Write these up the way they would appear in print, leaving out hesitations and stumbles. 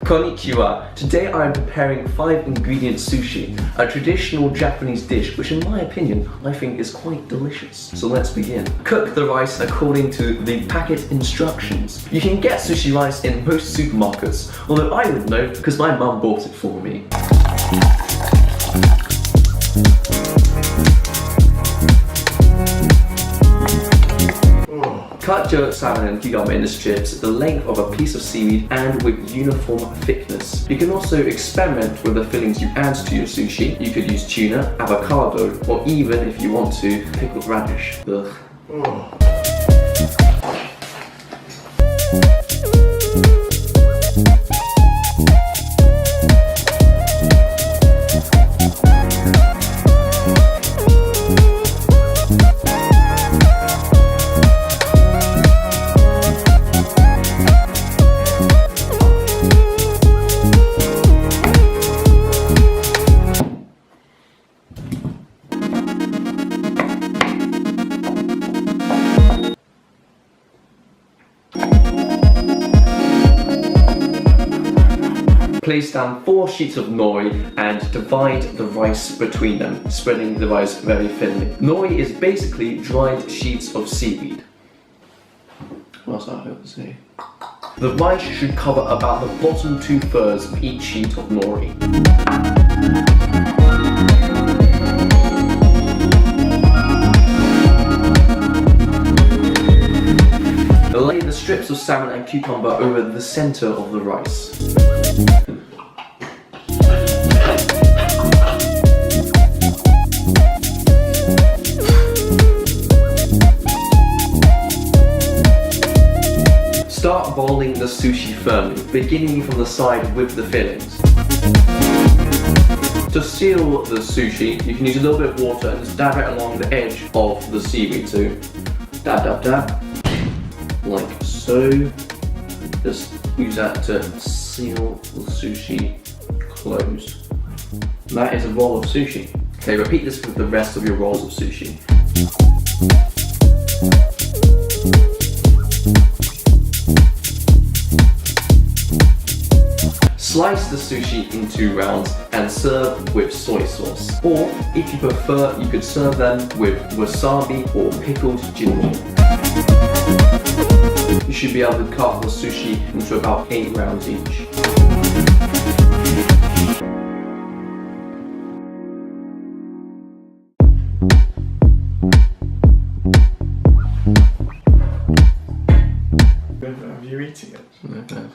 Konnichiwa. Today I am preparing 5 ingredient sushi, a traditional Japanese dish which in my opinion I think is quite delicious. So let's begin. Cook the rice according to the packet instructions. You can get sushi rice in most supermarkets, although I would know because my mum bought it for me. Cut your salmon and cucumber into strips the length of a piece of seaweed and with uniform thickness. You can also experiment with the fillings you add to your sushi. You could use tuna, avocado, or even, if you want to, pickled radish. Ugh. Place down 4 sheets of nori and divide the rice between them, spreading the rice very thinly. Nori is basically dried sheets of seaweed. What else I have to say? The rice should cover about the bottom 2/3 of each sheet of nori. Lay the strips of salmon and cucumber over the center of the rice. Start rolling the sushi firmly, beginning from the side with the fillings. To seal the sushi, you can use a little bit of water and just dab it along the edge of the seaweed. So, dab, dab, dab, like so. Just use that to seal the sushi closed. And that is a roll of sushi. Okay, repeat this with the rest of your rolls of sushi. Slice the sushi into rounds and serve with soy sauce. Or, if you prefer, you could serve them with wasabi or pickled ginger. You should be able to cut the sushi into about 8 rounds each. Are you eating it? No, no.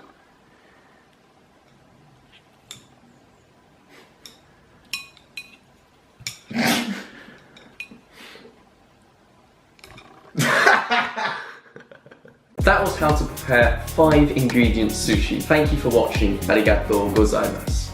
That was how to prepare 5 ingredient sushi. Thank you for watching. Arigatou gozaimasu.